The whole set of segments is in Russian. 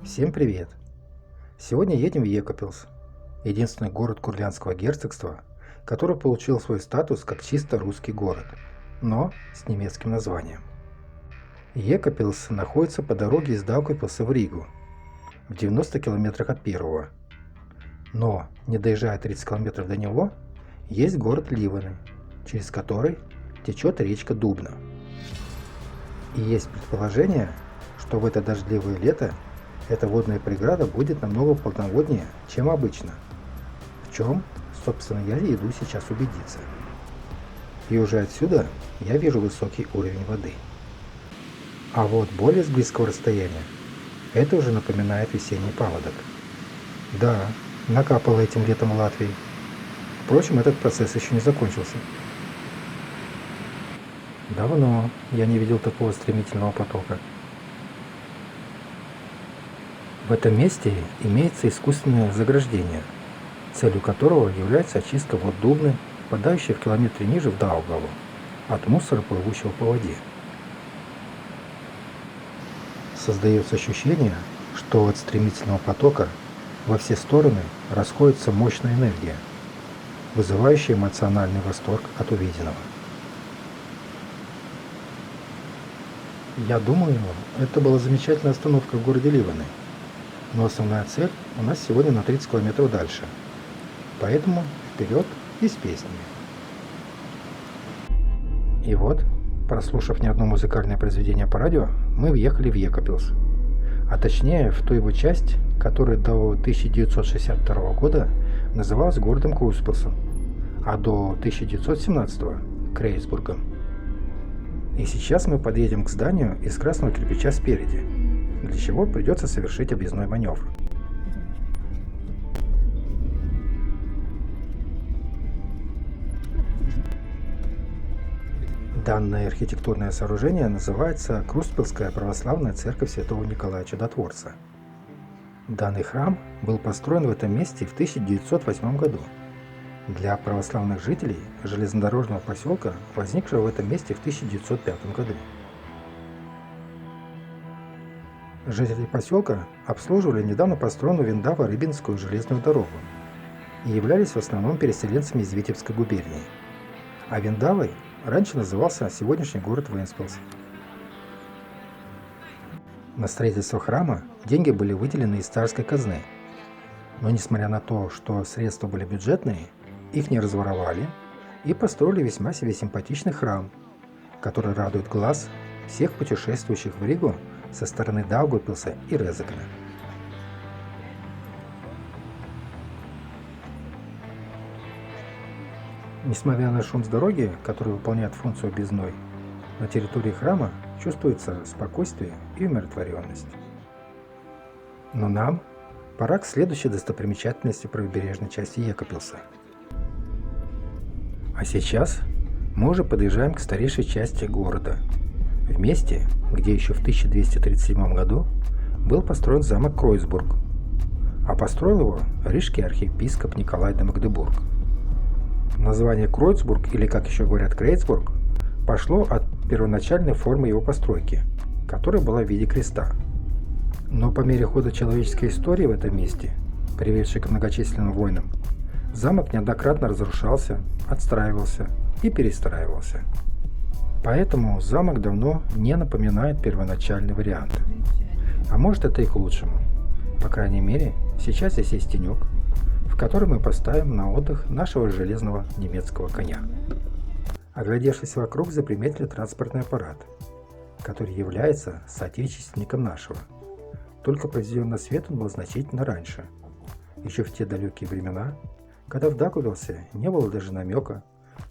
Всем привет! Сегодня едем в Екапелс, единственный город Курляндского герцогства, который получил свой статус как чисто русский город, но с немецким названием. Екапелс находится по дороге из Даугавпилса в Ригу, в 90 километрах от первого. Но, не доезжая 30 километров до него, есть город Ливаны, через который течет речка Дубна. И есть предположение, что в это дождливое лето эта водная преграда будет намного полноводнее, чем обычно. В чем, собственно, я иду сейчас убедиться. И уже отсюда я вижу высокий уровень воды. А вот более с близкого расстояния это уже напоминает весенний паводок. Да, накапало этим летом в Латвии. Впрочем, этот процесс еще не закончился. Давно я не видел такого стремительного потока. В этом месте имеется искусственное заграждение, целью которого является очистка вод Дубны, впадающей в километре ниже в Даугаву, от мусора, плывущего по воде. Создается ощущение, что от стремительного потока во все стороны расходится мощная энергия, вызывающая эмоциональный восторг от увиденного. Я думаю, это была замечательная остановка в городе Ливаны. Но основная цель у нас сегодня на 30 километров дальше. Поэтому вперед и с песнями. И вот, прослушав не одно музыкальное произведение по радио, мы въехали в Екапелс. А точнее, в ту его часть, которая до 1962 года называлась городом Круспилсом, а до 1917 – Крейсбургом. И сейчас мы подъедем к зданию из красного кирпича спереди, для чего придется совершить объездной маневр. Данное архитектурное сооружение называется Круспилская православная церковь Святого Николая Чудотворца. Данный храм был построен в этом месте в 1908 году для православных жителей железнодорожного поселка, возникшего в этом месте в 1905 году. Жители поселка обслуживали недавно построенную Виндаво-Рыбинскую железную дорогу и являлись в основном переселенцами из Витебской губернии. А Виндавой раньше назывался сегодняшний город Вентспилс. На строительство храма деньги были выделены из царской казны, но несмотря на то, что средства были бюджетные, их не разворовали и построили весьма себе симпатичный храм, который радует глаз всех путешествующих в Ригу со стороны Даугавпилса и Резекна. Несмотря на шум с дороги, который выполняет функцию объездной, на территории храма чувствуется спокойствие и умиротворенность. Но нам пора к следующей достопримечательности правобережной части Екапелса. А сейчас мы уже подъезжаем к старейшей части города, в месте, где еще в 1237 году был построен замок Кройсбург, а построил его рижский архиепископ Николай де Магдебург. Название Кройсбург, или как еще говорят Крейцбург, пошло от первоначальной формы его постройки, которая была в виде креста. Но по мере хода человеческой истории в этом месте, приведшей к многочисленным войнам, замок неоднократно разрушался, отстраивался и перестраивался. Поэтому замок давно не напоминает первоначальный вариант. А может, это и к лучшему. По крайней мере, сейчас здесь есть тенек, в который мы поставим на отдых нашего железного немецкого коня. Оглядевшись вокруг, заприметили транспортный аппарат, который является соотечественником нашего. Только произведен на свет он был значительно раньше, еще в те далекие времена, когда в Даугавпилсе не было даже намека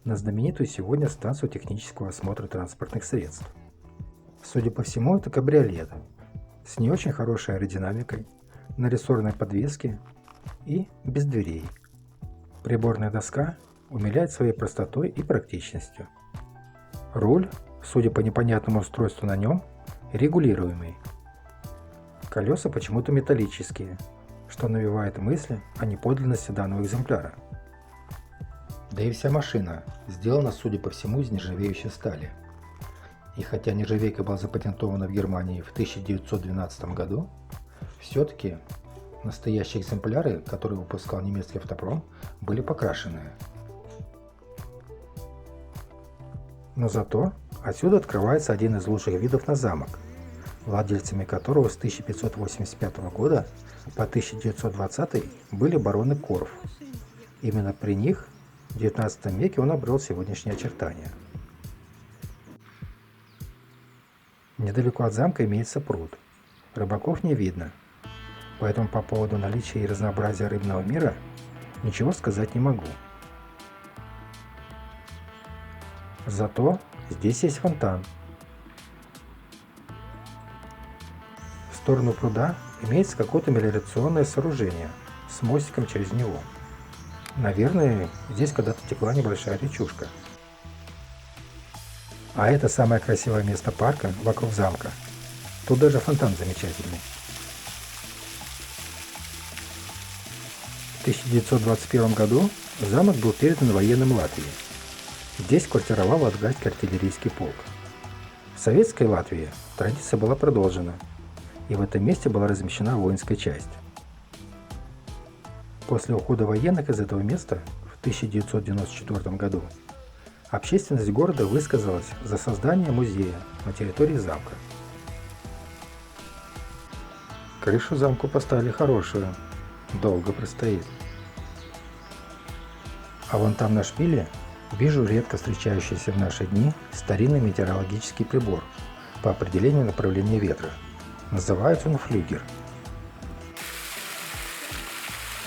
на знаменитую сегодня станцию технического осмотра транспортных средств. Судя по всему, это кабриолет с не очень хорошей аэродинамикой, на рессорной подвеске и без дверей. Приборная доска умиляет своей простотой и практичностью. Руль, судя по непонятному устройству на нем, регулируемый. Колеса почему-то металлические, что навевает мысли о неподлинности данного экземпляра. Да и вся машина сделана, судя по всему, из нержавеющей стали. И хотя нержавейка была запатентована в Германии в 1912 году, Все-таки настоящие экземпляры, которые выпускал немецкий автопром, были покрашенные. Но зато отсюда открывается один из лучших видов на замок, владельцами которого с 1585 года по 1920 были бароны Корф. Именно при них в XIX веке он обрел сегодняшние очертания. Недалеко от замка имеется пруд. Рыбаков не видно, поэтому по поводу наличия и разнообразия рыбного мира ничего сказать не могу. Зато здесь есть фонтан. В сторону пруда имеется какое-то мелиорационное сооружение с мостиком через него. Наверное, здесь когда-то текла небольшая речушка. А это самое красивое место парка вокруг замка. Тут даже фонтан замечательный. В 1921 году замок был передан военным Латвии. Здесь квартировал Латгальский артиллерийский полк. В советской Латвии традиция была продолжена, и в этом месте была размещена воинская часть. После ухода военных из этого места в 1994 году общественность города высказалась за создание музея на территории замка. Крышу замку поставили хорошую, долго простоит. А вон там на шпиле вижу редко встречающийся в наши дни старинный метеорологический прибор по определению направления ветра. Называется он флюгер.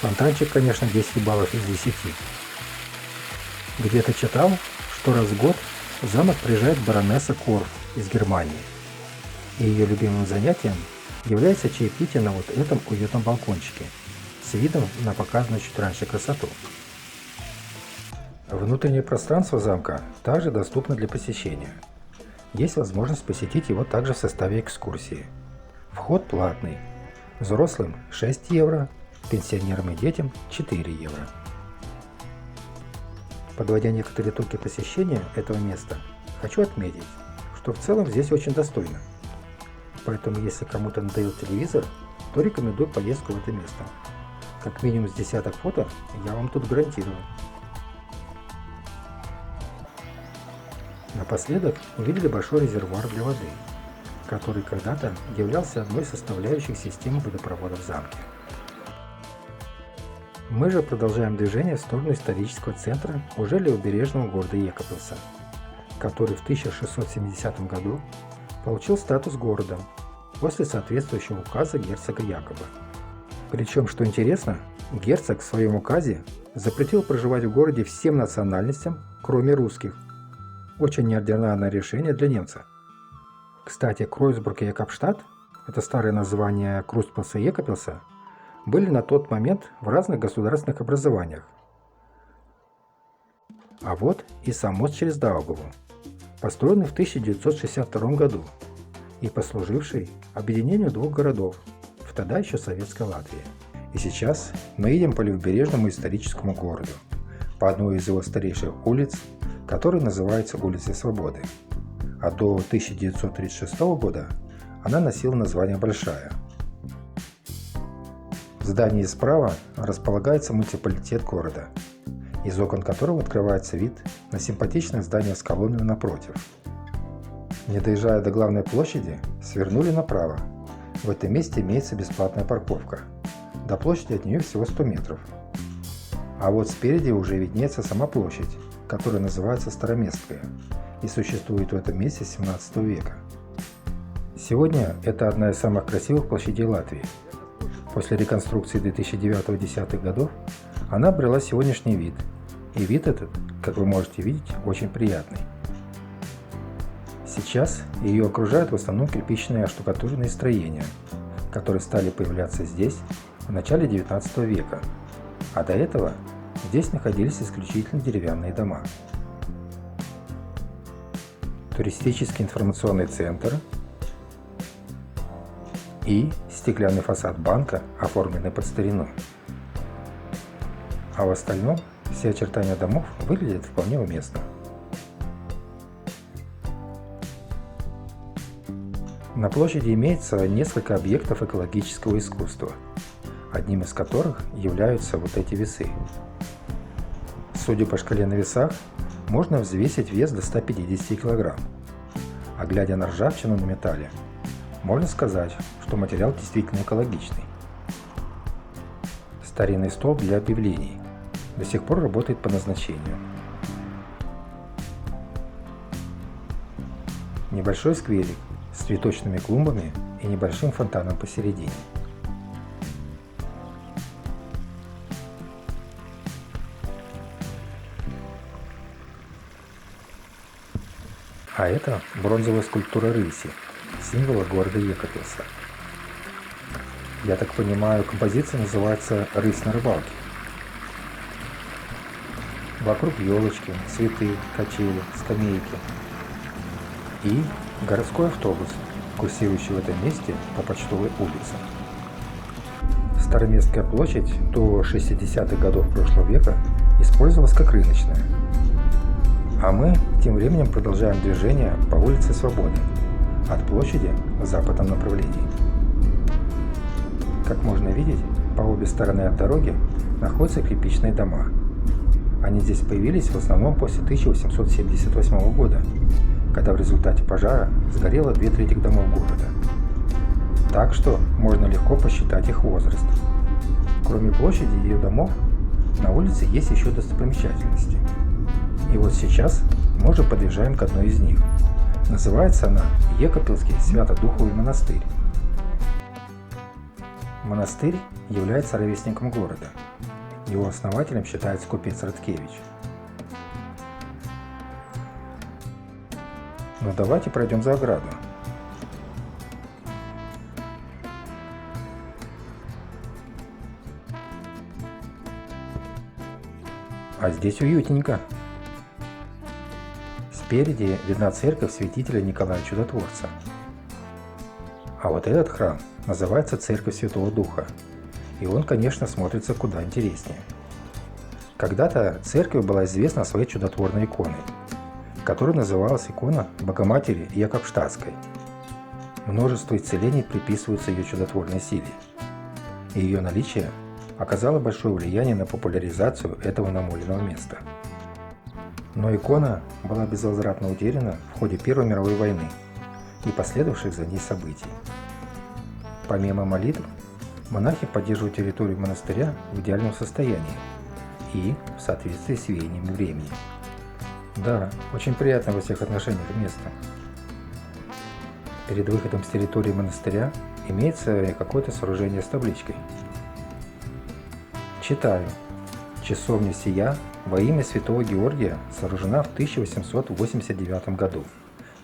Фонтанчик, конечно, 10 баллов из 10. Где-то читал, что раз в год в замок приезжает баронесса Корф из Германии. И ее любимым занятием является чаепитие на вот этом уютном балкончике с видом на показанную чуть раньше красоту. Внутреннее пространство замка также доступно для посещения. Есть возможность посетить его также в составе экскурсии. Вход платный. Взрослым 6 евро, пенсионерам и детям 4 евро. Подводя некоторые итоги посещения этого места, хочу отметить, что в целом здесь очень достойно. Поэтому если кому-то надоел телевизор, то рекомендую поездку в это место. Как минимум с десяток фото я вам тут гарантирую. Напоследок увидели большой резервуар для воды, который когда-то являлся одной из составляющих системы водопровода в замке. Мы же продолжаем движение в сторону исторического центра уже левобережного города Екапелса, который в 1670 году получил статус города после соответствующего указа герцога Якоба. Причем, что интересно, герцог в своем указе запретил проживать в городе всем национальностям, кроме русских. Очень неординарное решение для немца. Кстати, Кройсбург и Якобштадт, это старое название Крустпилса и Екапелса, были на тот момент в разных государственных образованиях. А вот и сам мост через Даугаву, построенный в 1962 году и послуживший объединению двух городов в тогда еще советской Латвии. И сейчас мы едем по левобережному историческому городу, по одной из его старейших улиц, которая называется улицей Свободы. А до 1936 года она носила название Большая. В здании справа располагается муниципалитет города, из окон которого открывается вид на симпатичное здание с колоннами напротив. Не доезжая до главной площади, свернули направо. В этом месте имеется бесплатная парковка. До площади от нее всего 100 метров. А вот спереди уже виднеется сама площадь, которая называется Староместская и существует в этом месте с 17 века. Сегодня это одна из самых красивых площадей Латвии. После реконструкции 2009-2010 годов она обрела сегодняшний вид. И вид этот, как вы можете видеть, очень приятный. Сейчас ее окружают в основном кирпичные оштукатуренные строения, которые стали появляться здесь в начале 19 века, а до этого здесь находились исключительно деревянные дома. Туристический информационный центр и стеклянный фасад банка, оформленный под старину. А в остальном все очертания домов выглядят вполне уместно. На площади имеется несколько объектов экологического искусства, одним из которых являются вот эти весы. Судя по шкале на весах, можно взвесить вес до 150 кг, а глядя на ржавчину на металле, можно сказать, что материал действительно экологичный. Старинный столб для объявлений до сих пор работает по назначению. Небольшой скверик с цветочными клумбами и небольшим фонтаном посередине. А это бронзовая скульптура рыси, символа города Екатеринбурга. Я так понимаю, композиция называется «Рысь на рыбалке». Вокруг елочки, цветы, качели, скамейки и городской автобус, курсирующий в этом месте по Почтовой улице. Староместская площадь до 60-х годов прошлого века использовалась как рыночная. А мы тем временем продолжаем движение по улице Свободы, от площади в западном направлении. Как можно видеть, по обе стороны от дороги находятся кирпичные дома. Они здесь появились в основном после 1878 года, когда в результате пожара сгорело 2/3 домов города. Так что можно легко посчитать их возраст. Кроме площади и ее домов, на улице есть еще достопримечательности. И вот сейчас мы уже подъезжаем к одной из них. Называется она Екапелский Свято-Духовый монастырь. Монастырь является ровесником города. Его основателем считается купец Радкевич. Но давайте пройдем за ограду. А здесь уютненько. Спереди видна церковь святителя Николая Чудотворца. А вот этот храм называется Церковь Святого Духа, и он, конечно, смотрится куда интереснее. Когда-то церковь была известна своей чудотворной иконой, которая называлась икона Богоматери Якобштадтской. Множество исцелений приписываются ее чудотворной силе, и ее наличие оказало большое влияние на популяризацию этого намоленного места. Но икона была безвозвратно утеряна в ходе Первой мировой войны и последовавших за ней событий. Помимо молитв, монахи поддерживают территорию монастыря в идеальном состоянии и в соответствии с веяниями времени. Да, очень приятно во всех отношениях место. Перед выходом с территории монастыря имеется какое-то сооружение с табличкой. Читаю. Часовня сия во имя святого Георгия сооружена в 1889 году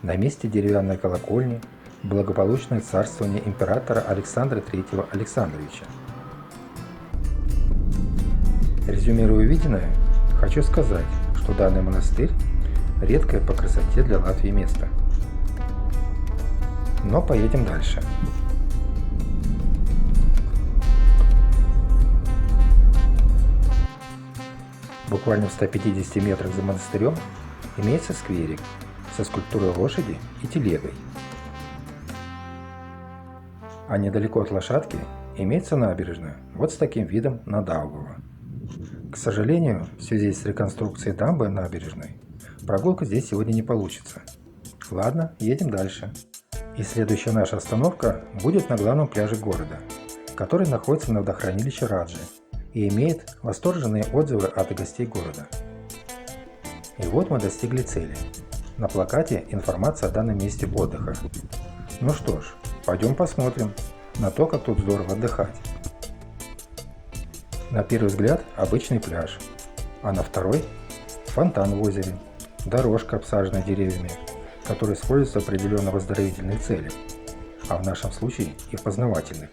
на месте деревянной колокольни благополучное царствование императора Александра III Александровича. Резюмируя увиденное, хочу сказать, что данный монастырь – редкое по красоте для Латвии место. Но поедем дальше. Буквально в 150 метрах за монастырем имеется скверик со скульптурой лошади и телегой. А недалеко от лошадки имеется набережная, вот с таким видом на Даугаву. К сожалению, в связи с реконструкцией дамбы набережной, прогулка здесь сегодня не получится. Ладно, едем дальше. И следующая наша остановка будет на главном пляже города, который находится на водохранилище Раджи и имеет восторженные отзывы от гостей города. И вот мы достигли цели. На плакате информация о данном месте отдыха. Ну что ж, пойдем посмотрим на то, как тут здорово отдыхать. На первый взгляд обычный пляж, а на второй – фонтан в озере, дорожка, обсаженная деревьями, которые используются в определенно оздоровительных целях, а в нашем случае и в познавательных.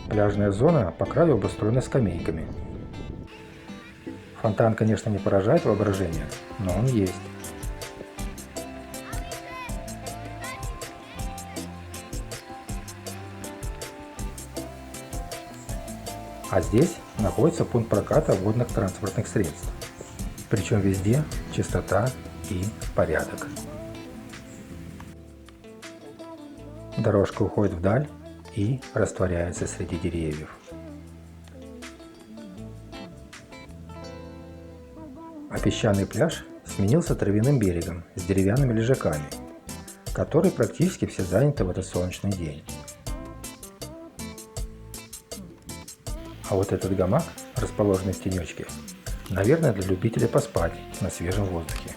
Пляжная зона по краю обустроена скамейками. Фонтан, конечно, не поражает воображение, но он есть. А здесь находится пункт проката водных транспортных средств. Причем везде чистота и порядок. Дорожка уходит вдаль и растворяется среди деревьев. А песчаный пляж сменился травяным берегом с деревянными лежаками, которые практически все заняты в этот солнечный день. А вот этот гамак, расположенный в тенечке, наверное, для любителей поспать на свежем воздухе.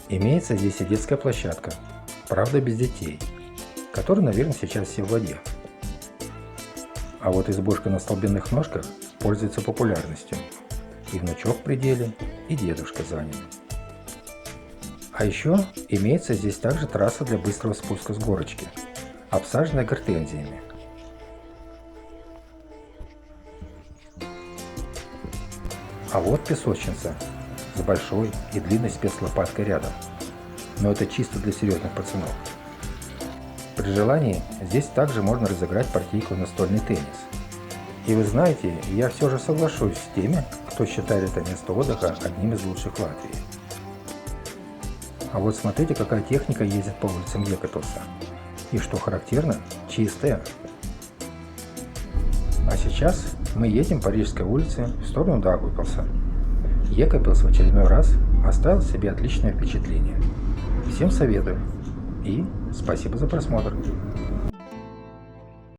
Имеется здесь и детская площадка, правда без детей, которые, наверное, сейчас все в воде. А вот избушка на столбенных ножках пользуется популярностью. И внучок в пределе, и дедушка заняты. А еще имеется здесь также трасса для быстрого спуска с горочки, обсаженная гортензиями. А вот песочница с большой и длинной спецлопаткой рядом. Но это чисто для серьезных пацанов. При желании здесь также можно разыграть партийку в настольный теннис. И вы знаете, я все же соглашусь с теми, кто считает это место отдыха одним из лучших в Латвии. А вот смотрите, какая техника ездит по улицам Екапилса. И что характерно, чистая. А сейчас мы едем по Рижской улице в сторону Даугавпилса. Екапилс в очередной раз оставил себе отличное впечатление. Всем советую и спасибо за просмотр.